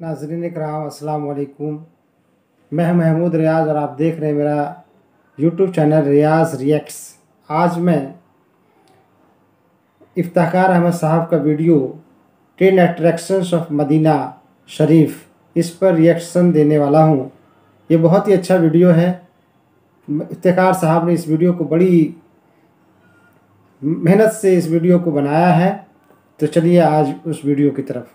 नाज़रीन इकराम अस्सलाम वालेकुम। मैं महमूद रियाज़ और आप देख रहे हैं मेरा यूट्यूब चैनल रियाज़ रिएक्ट्स। आज मैं इफ्तिखार अहमद साहब का वीडियो 10 अट्रैक्शंस ऑफ मदीना शरीफ, इस पर रिएक्शन देने वाला हूँ। ये बहुत ही अच्छा वीडियो है। इफ्तिखार साहब ने इस वीडियो को बड़ी मेहनत से इस वीडियो को बनाया है। तो चलिए आज उस वीडियो की तरफ।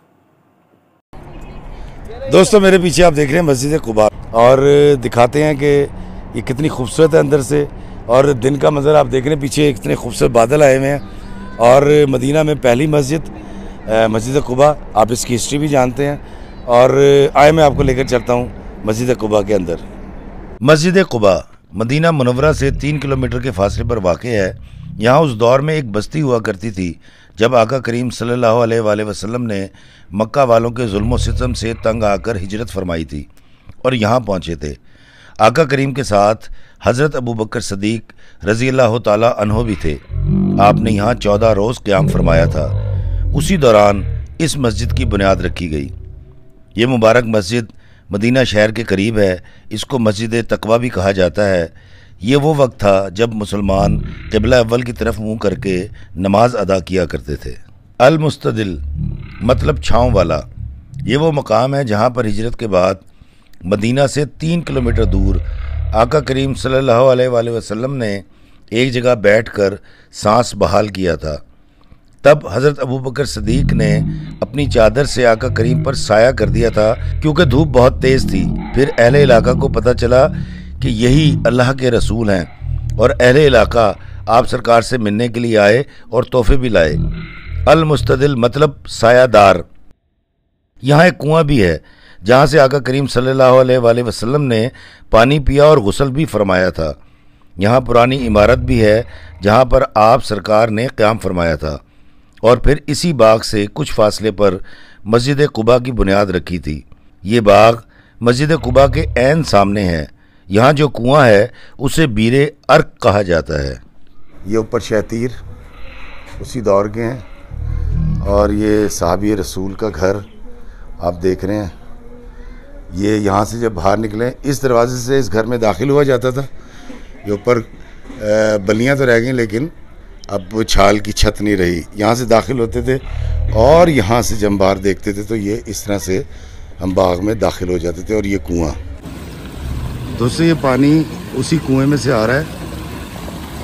दोस्तों, मेरे पीछे आप देख रहे हैं मस्जिद कुबा और दिखाते हैं कि ये कितनी खूबसूरत है अंदर से। और दिन का मंजर आप देख रहे हैं, पीछे इतने खूबसूरत बादल आए हुए हैं। और मदीना में पहली मस्जिद कुबा, आप इसकी हिस्ट्री भी जानते हैं। और आए मैं आपको लेकर चलता हूँ मस्जिद कुबा के अंदर। मस्जिद कुबा मदीना मुनव्वरा से 3 किलोमीटर के फासले पर वाक़ है। यहाँ उस दौर में एक बस्ती हुआ करती थी जब आका करीम सल्लल्लाहु अलैहि वसल्लम ने मक्का वालों के जुल्म सितम से तंग आकर हिजरत फरमाई थी और यहाँ पहुँचे थे। आका करीम के साथ हज़रत अबू बकर सदीक रज़ी अल्लाह ताला अन्हो भी थे। आपने यहाँ 14 रोज़ क़याम फरमाया था। उसी दौरान इस मस्जिद की बुनियाद रखी गई। ये मुबारक मस्जिद मदीना शहर के करीब है। इसको मस्जिद तकवा भी कहा जाता है। ये वो वक्त था जब मुसलमान क़िबला अव्वल की तरफ मुँह करके नमाज अदा किया करते थे। अल मुस्तदिल मतलब छाँव वाला, ये वो मकाम है जहाँ पर हिजरत के बाद मदीना से 3 किलोमीटर दूर आका करीम सल्लल्लाहु अलैहि वसल्लम ने एक जगह बैठकर सांस बहाल किया था। तब हज़रत अबू बकर सदीक ने अपनी चादर से आका करीम पर साया कर दिया था क्योंकि धूप बहुत तेज़ थी। फिर अहले इलाका को पता चला कि यही अल्लाह के रसूल हैं और अहले इलाका आप सरकार से मिलने के लिए आए और तोहफे भी लाए। अल मुस्तदिल मतलब सायादार। यहाँ एक कुआं भी है जहाँ से आका करीम सल्लल्लाहु अलैहि वसल्लम ने पानी पिया और गुस्ल भी फरमाया था। यहाँ पुरानी इमारत भी है जहाँ पर आप सरकार ने क़याम फरमाया था। और फिर इसी बाग से कुछ फासले पर मस्जिद कुबा की बुनियाद रखी थी। ये बाग मस्जिद कुबा के ऐन सामने है। यहाँ जो कुआं है उसे बीरे अर्क कहा जाता है। ये ऊपर शहतीर उसी दौर के हैं और ये साहबी रसूल का घर आप देख रहे हैं। ये यहाँ से जब बाहर निकले इस दरवाजे से इस घर में दाखिल हुआ जाता था। ये ऊपर बल्लियाँ तो रह गई लेकिन अब छाल की छत नहीं रही। यहाँ से दाखिल होते थे और यहाँ से जब बाहर देखते थे तो ये इस तरह से हम बाग में दाखिल हो जाते थे। और ये कुआं, दोस्तों, ये पानी उसी कुएं में से आ रहा है।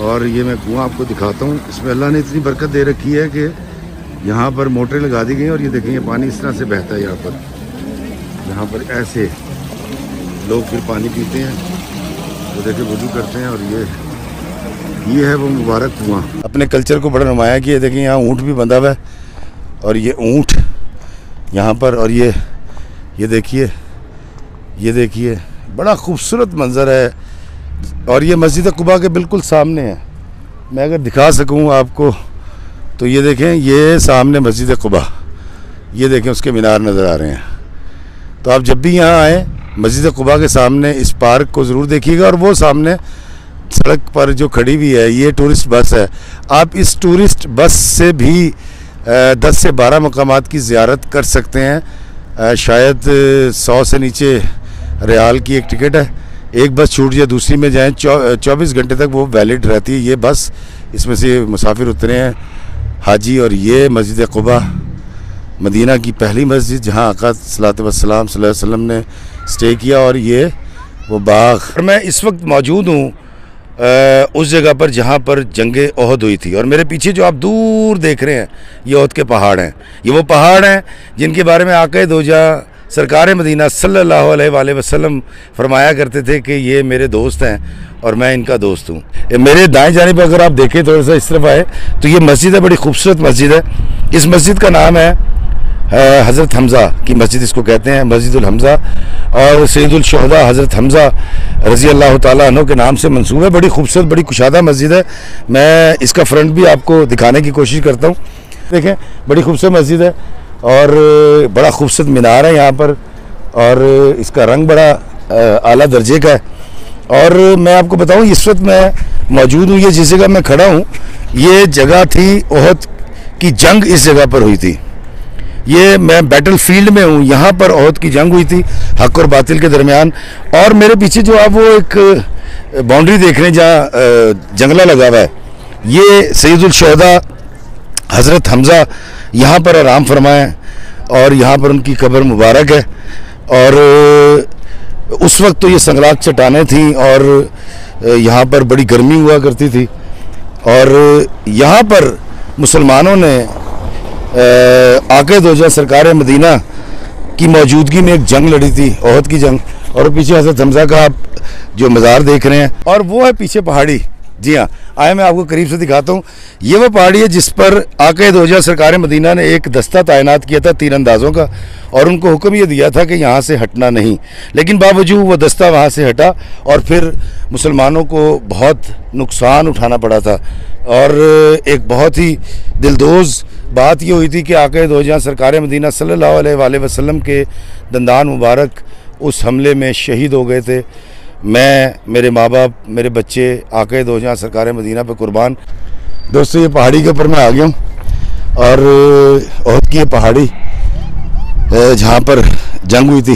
और ये मैं कुआं आपको दिखाता हूँ। इसमें अल्लाह ने इतनी बरकत दे रखी है कि यहाँ पर मोटरें लगा दी गई और ये देखें ये पानी इस तरह से बहता है। यहाँ पर ऐसे लोग फिर पानी पीते हैं, वो देखें वुज़ू करते हैं। और ये है वो मुबारक कुआं। अपने कल्चर को बड़ा नुमाया किया। देखें यहाँ ऊँट भी बंधा हुआ है और ये ऊँट यहाँ पर। और ये देखिए बड़ा खूबसूरत मंज़र है। और ये मस्जिद कुबा के बिल्कुल सामने है। मैं अगर दिखा सकूं आपको तो ये देखें, ये सामने मस्जिद कुबा, ये देखें उसके मीनार नज़र आ रहे हैं। तो आप जब भी यहाँ आएँ मस्जिद कुबा के सामने इस पार्क को ज़रूर देखिएगा। और वो सामने सड़क पर जो खड़ी हुई है ये टूरिस्ट बस है। आप इस टूरिस्ट बस से भी 10 से 12 मकामात की ज़ियारत कर सकते हैं। शायद 100 से नीचे रियाल की एक टिकट है। एक बस छूट जाए दूसरी में जाएं 24 घंटे तक वो वैलिड रहती है ये बस। इसमें से मुसाफिर उतरे हैं हाजी। और ये मस्जिद कुबा मदीना की पहली मस्जिद जहाँ आका सल्लल्लाहु अलैहि वसल्लम ने स्टे किया। और ये वो बाग। मैं इस वक्त मौजूद हूँ उस जगह पर जहाँ पर जंगे ओहद हुई थी। और मेरे पीछे जो आप दूर देख रहे हैं ये ओहद के पहाड़ हैं। ये वो पहाड़ हैं जिनके बारे में आका दोजा सरकार मदीना सल्लल्लाहु अलैहि वसल्लम फरमाया करते थे कि ये मेरे दोस्त हैं और मैं इनका दोस्त हूँ। मेरे दाएं जाने पर अगर आप देखें थोड़ा सा इस तरफ आए तो ये मस्जिद है, बड़ी खूबसूरत मस्जिद है। इस मस्जिद का नाम है हज़रत हमज़ा की मस्जिद इसको कहते हैं, मस्जिदुल हमज़ा। और सैयदुल शुहदा हज़रत हमज़ा रज़ी अल्लाह ताला अन्हु के नाम से मंसूब है। बड़ी खूबसूरत बड़ी कुशादा मस्जिद है। मैं इसका फ्रंट भी आपको दिखाने की कोशिश करता हूँ। देखें बड़ी खूबसूरत मस्जिद है और बड़ा खूबसूरत मीनार है यहाँ पर। और इसका रंग बड़ा आला दर्जे का है। और मैं आपको बताऊँ इस वक्त मैं मौजूद हूँ, ये जिस जगह मैं खड़ा हूँ ये जगह थी ओहद की जंग इस जगह पर हुई थी। ये मैं बैटल फील्ड में हूँ, यहाँ पर ओहद की जंग हुई थी हक और बातिल के दरमियान। और मेरे पीछे जो आप वो एक बाउंड्री देख रहे हैं जहाँ जंगला लगा हुआ है, ये सैयदुल शुहदा हज़रत हमज़ा यहाँ पर आराम फरमाए और यहाँ पर उनकी कब्र मुबारक है। और उस वक्त तो ये संगलाक चट्टानें थी और यहाँ पर बड़ी गर्मी हुआ करती थी और यहाँ पर मुसलमानों ने आके दोजा सरकार मदीना की मौजूदगी में एक जंग लड़ी थी, ओहद की जंग। और पीछे हज़रत हमज़ा का आप जो मज़ार देख रहे हैं और वो है पीछे पहाड़ी। जी हाँ, आए मैं आपको करीब से दिखाता हूँ। ये वो पहाड़ी है जिस पर आके दोजा सरकार मदीना ने एक दस्ता तैनात किया था तीरंदाजों का और उनको हुक्म ये दिया था कि यहाँ से हटना नहीं, लेकिन बावजूद वो दस्ता वहाँ से हटा और फिर मुसलमानों को बहुत नुकसान उठाना पड़ा था। और एक बहुत ही दिलदोज़ बात ये हुई थी कि आके दोजा सरकार मदीना सल्लल्लाहु अलैहि वसल्लम के दंदान मुबारक उस हमले में शहीद हो गए थे। मैं, मेरे माँ बाप, मेरे बच्चे आके दोजा सरकार मदीना पे कुर्बान। दोस्तों, ये पहाड़ी के ऊपर मैं आ गया हूँ और ओहद की ये पहाड़ी जहाँ पर जंग हुई थी,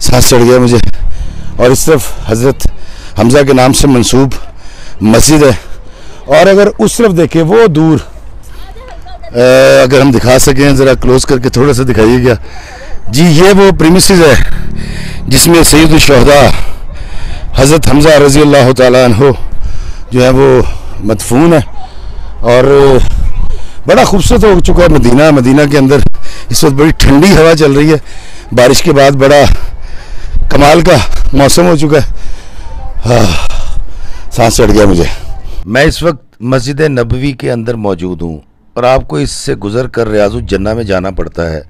सांस चढ़ गया मुझे। और इस तरफ हज़रत हमज़ा के नाम से मंसूब मस्जिद है और अगर उस तरफ देखें वो दूर, अगर हम दिखा सकें ज़रा क्लोज करके थोड़ा सा दिखाइएगा जी, ये वो प्रीमिसेस है जिसमें सैयदुल शुहदा हज़रत हमज़ा रज़ी अल्लाह ताला अन्हु जो है वो मदफून है। और बड़ा खूबसूरत हो चुका है मदीना। मदीना के अंदर इस वक्त बड़ी ठंडी हवा चल रही है, बारिश के बाद बड़ा कमाल का मौसम हो चुका है। सांस चढ़ गया मुझे। मैं इस वक्त मस्जिद नबवी के अंदर मौजूद हूँ और आपको इससे गुज़र कर रियाजुल जन्ना में जाना पड़ता है।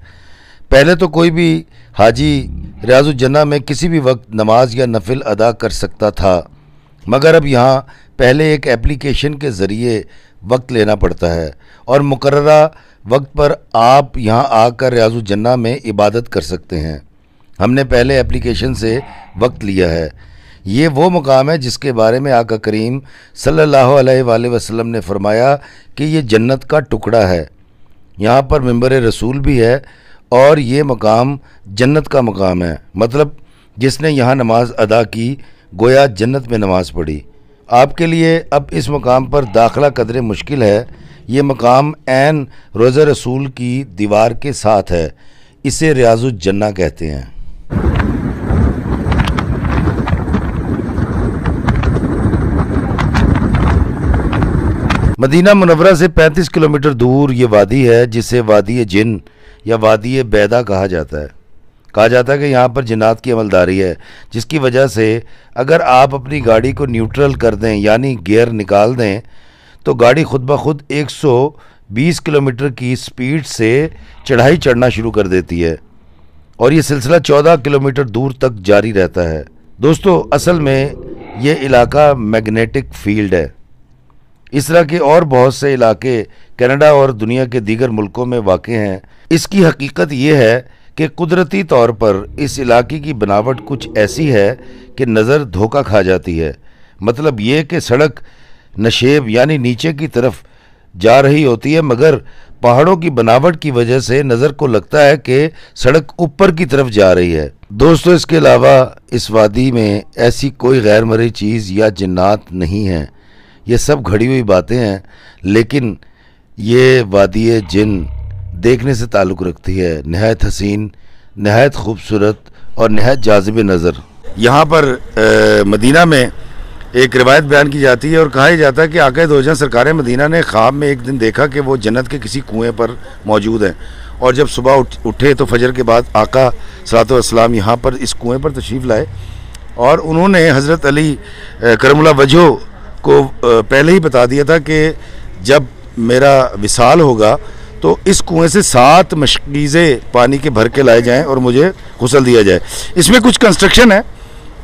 पहले तो कोई भी हाजी रियाजुल जन्ना में किसी भी वक्त नमाज या नफिल अदा कर सकता था, मगर अब यहाँ पहले एक एप्लीकेशन के ज़रिए वक्त लेना पड़ता है और मुकर्ररा वक्त पर आप यहाँ आकर रियाजुल जन्ना में इबादत कर सकते हैं। हमने पहले एप्लीकेशन से वक्त लिया है। ये वो मकाम है जिसके बारे में आका करीम सल्लल्लाहु अलैहि वसल्लम ने फरमाया कि ये जन्नत का टुकड़ा है। यहाँ पर मिंबर रसूल भी है और ये मकाम जन्नत का मकाम है, मतलब जिसने यहाँ नमाज अदा की गोया जन्नत में नमाज पढ़ी। आपके लिए अब इस मकाम पर दाखिला कदरे मुश्किल है। ये मकाम ऐन रोज़ा रसूल की दीवार के साथ है, इसे रियाजुल जन्ना कहते हैं। मदीना मुनव्वरा से 35 किलोमीटर दूर ये वादी है जिसे वादी जिन या वादी बैदा कहा जाता है। कहा जाता है कि यहाँ पर जिन्नात की अमलदारी है, जिसकी वजह से अगर आप अपनी गाड़ी को न्यूट्रल कर दें यानी गियर निकाल दें तो गाड़ी खुद ब खुद 120 किलोमीटर की स्पीड से चढ़ाई चढ़ना शुरू कर देती है और ये सिलसिला 14 किलोमीटर दूर तक जारी रहता है। दोस्तों, असल में ये इलाका मैग्नेटिक फील्ड है। इस तरह के और बहुत से इलाके कनाडा और दुनिया के दीगर मुल्कों में वाक़ हैं। इसकी हकीकत ये है कि कुदरती तौर पर इस इलाके की बनावट कुछ ऐसी है कि नज़र धोखा खा जाती है। मतलब ये कि सड़क नशेब यानी नीचे की तरफ जा रही होती है, मगर पहाड़ों की बनावट की वजह से नज़र को लगता है कि सड़क ऊपर की तरफ जा रही है। दोस्तों, इसके अलावा इस वादी में ऐसी कोई गैर मर्ई चीज़ या जिन्नात नहीं है। ये सब घड़ी हुई बातें हैं, लेकिन ये वादी जिन देखने से ताल्लुक़ रखती है। नहायत हसीन, नहायत खूबसूरत और नहायत जाज़िब नज़र। यहाँ पर मदीना में एक रिवायत बयान की जाती है और कहा जाता है कि आका दोजा सरकार मदीना ने ख्वाब में एक दिन देखा कि वो जन्नत के किसी कुएं पर मौजूद हैं और जब सुबह उठे तो फजर के बाद आका सल्लल्लाहु अलैहि वसल्लम यहाँ पर इस कुएं पर तशरीफ़ लाए और उन्होंने हज़रत अली करमुल्लाह वजहो को पहले ही बता दिया था कि जब मेरा विसाल होगा तो इस कुएं से 7 मशकीज़े पानी के भर के लाए जाएं और मुझे गुस्ल दिया जाए। इसमें कुछ कंस्ट्रक्शन है,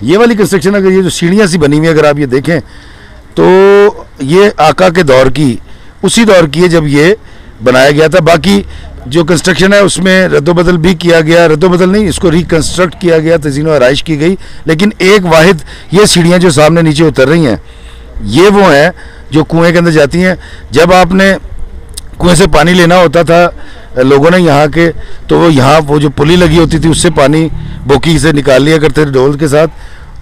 ये वाली कंस्ट्रक्शन अगर ये जो सीढ़ियाँ सी बनी हुई अगर आप ये देखें तो ये आका के दौर की, उसी दौर की है जब ये बनाया गया था। बाकी जो कंस्ट्रक्शन है उसमें रद्दोबदल भी किया गया, रद्दोबदल नहीं, इसको रिकन्स्ट्रक्ट किया गया, तज़ीन व आराइश की गई। लेकिन एक वाहिद ये सीढ़ियाँ जो सामने नीचे उतर रही हैं ये वो हैं जो कुएं के अंदर जाती हैं। जब आपने कुएं से पानी लेना होता था लोगों ने यहाँ के, तो वो यहाँ वो जो पुली लगी होती थी उससे पानी बोकी से निकाल लिया करते थे ढोल के साथ,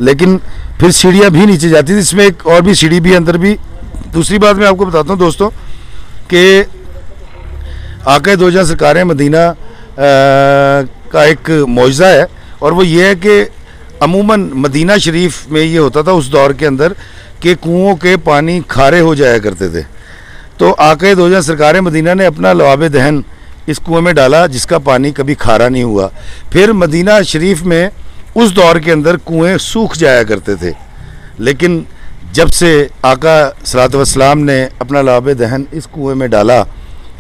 लेकिन फिर सीढ़ियाँ भी नीचे जाती थी। इसमें एक और भी सीढ़ी भी अंदर भी। दूसरी बात मैं आपको बताता हूँ दोस्तों कि आका दो जहां सरकार मदीना का एक मौजज़ा है, और वो ये है कि अमूमन मदीना शरीफ में ये होता था उस दौर के अंदर कि कुओं के पानी खारे हो जाया करते थे। तो आका दो जहां सरकार मदीना ने अपना लवाब दहन इस कुएं में डाला जिसका पानी कभी खारा नहीं हुआ। फिर मदीना शरीफ में उस दौर के अंदर कुएं सूख जाया करते थे, लेकिन जब से आका सल्लल्लाहु अलैहि वसल्लम ने अपना लवाब दहन इस कुएं में डाला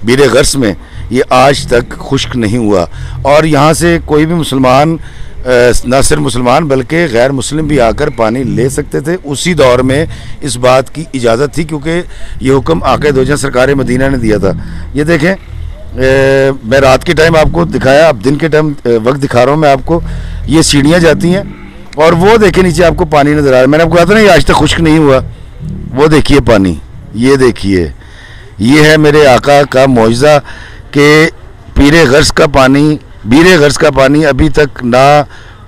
बीरे गर्स में, ये आज तक खुश्क नहीं हुआ। और यहाँ से कोई भी मुसलमान, न सिर्फ मुसलमान बल्कि गैर मुस्लिम भी आकर पानी ले सकते थे। उसी दौर में इस बात की इजाज़त थी क्योंकि ये हुक्म आका दो जहां सरकार मदीना ने दिया था। ये देखें, मैं रात के टाइम आपको दिखाया, अब दिन के टाइम वक्त दिखा रहा हूँ मैं आपको। ये सीढ़ियाँ जाती हैं और वो देखें नीचे आपको पानी नज़र आ रहा है। मैंने आपको कहा था ना ये आज तक खुश्क नहीं हुआ। वो देखिए पानी, ये देखिए, ये है मेरे आका का मौजज़ा कि बीरे गर्स का पानी अभी तक ना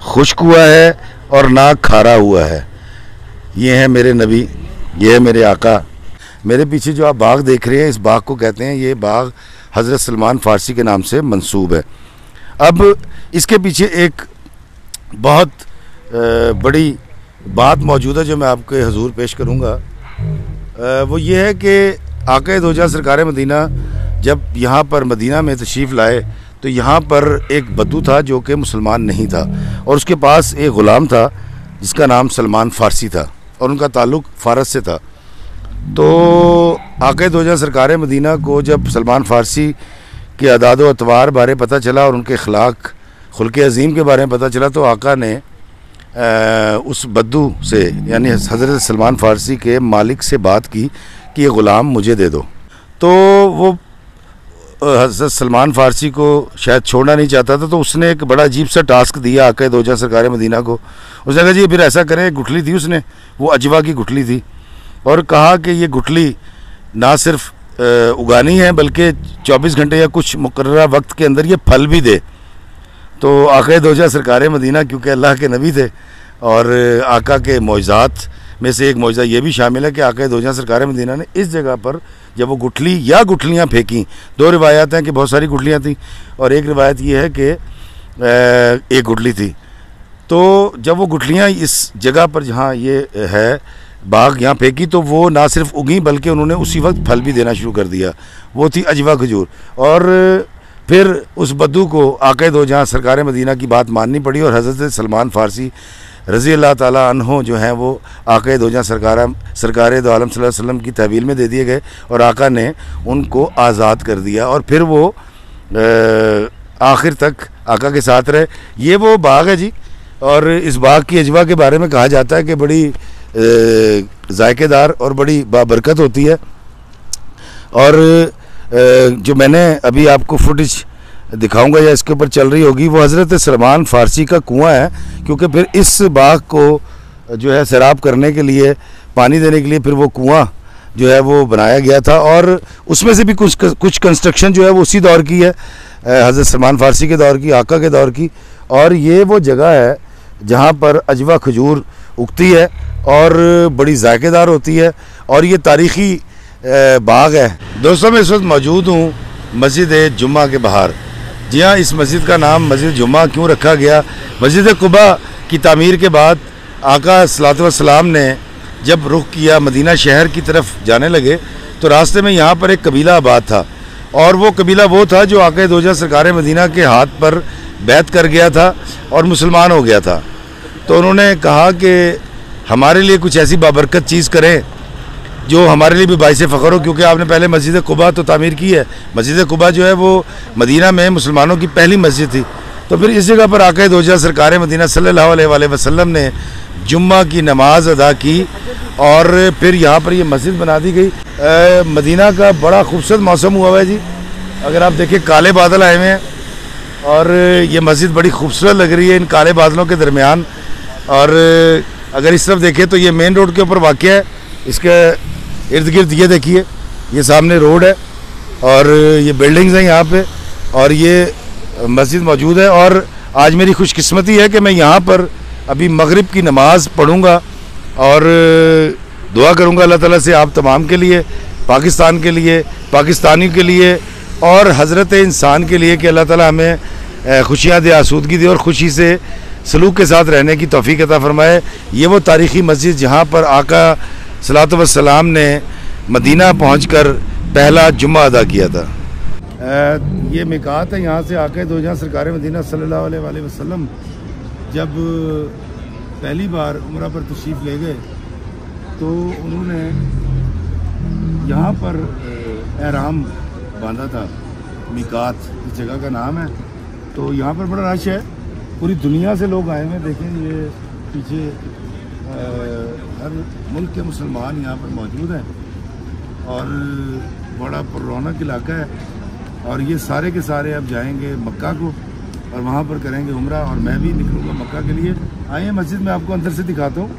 खुश्क हुआ है और ना खारा हुआ है। ये है मेरे नबी, ये है मेरे आका। मेरे पीछे जो आप बाग देख रहे हैं, इस बाग को कहते हैं, ये बाग हज़रत सलमान फ़ारसी के नाम से मंसूब है। अब इसके पीछे एक बहुत बड़ी बात मौजूद है जो मैं आपके हुजूर पेश करूँगा। वो ये है कि आका दो जहां सरकार मदीना जब यहाँ पर मदीना में तशरीफ़ लाए तो यहाँ पर एक बद्दू था जो कि मुसलमान नहीं था, और उसके पास एक ग़ुलाम था जिसका नाम सलमान फ़ारसी था और उनका ताल्लुक़ फ़ारस से था। तो आका दो जहां सरकार मदीना को जब सलमान फ़ारसी के अदाद व अतवार बारे पता चला और उनके अखलाक खुल्क़ अज़ीम के बारे में पता चला, तो आका ने उस बद्दू से यानी हज़रत सलमान फ़ारसी के मालिक से बात की कि ये ग़ुलाम मुझे दे दो। तो वो हज़रत सलमान फ़ारसी को शायद छोड़ना नहीं चाहता था, तो उसने एक बड़ा अजीब सा टास्क दिया आका दो जहां सरकार मदीना को। उसने कहा जी फिर ऐसा करें, गुठली थी उसने, वो अजवा की गुठली थी, और कहा कि ये गुठली ना सिर्फ उगानी है बल्कि 24 घंटे या कुछ मुकर्ररा वक्त के अंदर ये फल भी दे। तो आका दो जहां सरकार मदीना क्योंकि अल्लाह के नबी थे और आका के मौजज़ात में से एक मौजज़ा ये भी शामिल है कि आका दो जहां सरकार मदीना ने इस जगह पर जब वो गुठली या गुठलियाँ फेंकी, दो रिवायात हैं कि बहुत सारी गुठलियाँ थी और एक रिवायत ये है कि एक गुठली थी। तो जब वो गुठलियाँ इस जगह पर जहाँ ये है बाग यहाँ फेंकी तो वो ना सिर्फ उगी बल्कि उन्होंने उसी वक्त फल भी देना शुरू कर दिया। वो थी अजवा खजूर। और फिर उस बद्दू को आका दो जहां सरकार मदीना की बात माननी पड़ी और हज़रत सलमान फ़ारसी रज़ी अल्लाह ताला अन्हो जो हैं वो आका दो जहां सरकार दो आलम सल्लल्लाहु अलैहि वसल्लम की तहवील में दे दिए गए और आका ने उनको आज़ाद कर दिया और फिर वो आखिर तक आका के साथ रहे। ये वो बाग है जी, और इस बाग की अजवा के बारे में कहा जाता है कि बड़ी जायकेदार और बड़ी बाबरकत होती है। और जो मैंने अभी आपको फुटेज दिखाऊंगा या इसके ऊपर चल रही होगी वो हज़रत सलमान फ़ारसी का कुआं है, क्योंकि फिर इस बाग को जो है सैराब करने के लिए, पानी देने के लिए फिर वो कुआं जो है वो बनाया गया था। और उसमें से भी कुछ कंस्ट्रक्शन जो है वो उसी दौर की है, हज़रत सलमान फ़ारसी के दौर की, आका के दौर की। और ये वो जगह है जहाँ पर अजवा खजूर उगती है और बड़ी जायकेदार होती है और ये तारीख़ी बाग है। दोस्तों मैं इस वक्त मौजूद हूँ मस्जिद जुम्मा के बाहर। जी हाँ, इस मस्जिद का नाम मस्जिद जुम्मा क्यों रखा गया? मस्जिद कुबा की तामीर के बाद आका सल्लल्लाहु अलैहि वसल्लम ने जब रुख किया मदीना शहर की तरफ जाने लगे तो रास्ते में यहाँ पर एक कबीला आबाद था, और वो कबीला वो था जो आका दो जहां सरकार मदीना के हाथ पर बैत कर गया था और मुसलमान हो गया था। तो उन्होंने कहा कि हमारे लिए कुछ ऐसी बाबरकत चीज़ करें जो हमारे लिए भी बाइसे फ़ख्र हो, क्योंकि आपने पहले मस्जिद कुबा तो तामीर की है। मस्जिद कुबा जो है वो मदीना में मुसलमानों की पहली मस्जिद थी। तो फिर इस जगह पर आका दो जहां सरकार मदीना सल्लल्लाहु अलैहि वसल्लम ने जुम्मा की नमाज अदा की और फिर यहाँ पर ये मस्जिद बना दी गई। मदीना का बड़ा खूबसूरत मौसम हुआ है जी। अगर आप देखिए काले बादल आए हुए हैं और ये मस्जिद बड़ी खूबसूरत लग रही है इन काले बादलों के दरमियान। और अगर इस तरफ देखें तो ये मेन रोड के ऊपर वाक़या है, इसके इर्द गिर्द ये देखिए ये सामने रोड है और ये बिल्डिंग्स हैं यहाँ पे। और ये मस्जिद मौजूद है। और आज मेरी खुशकिस्मती है कि मैं यहाँ पर अभी मगरिब की नमाज़ पढ़ूँगा और दुआ करूँगा अल्लाह ताला से आप तमाम के लिए, पाकिस्तान के लिए, पाकिस्तानी के लिए और हज़रत इंसान के लिए कि अल्लाह ताला हमें खुशियाँ दे, आसूदगी दे और खुशी से सलूक के साथ रहने की तौफीक अता फरमाए। ये वो तारीख़ी मस्जिद जहाँ पर आका सल्लल्लाहु अलैहि वसल्लम ने मदीना पहुँचकर पहला जुम्मा अदा किया था। ये मिकात है, यहाँ से आके दो जहाँ सरकार मदीना सल्लल्लाहु अलैहि वसल्लम जब पहली बार उम्रा पर तशरीफ़ ले गए तो उन्होंने यहाँ पर एहराम बांधा था। मिकात इस जगह का नाम है। तो यहाँ पर बड़ा रश है, पूरी दुनिया से लोग आए हुए हैं। देखें ये पीछे हर मुल्क के मुसलमान यहाँ पर मौजूद हैं और बड़ा पुररौनक इलाका है। और ये सारे के सारे अब जाएंगे मक्का को और वहाँ पर करेंगे उम्रा और मैं भी निकलूँगा मक्का के लिए। आइए मस्जिद में आपको अंदर से दिखाता हूँ।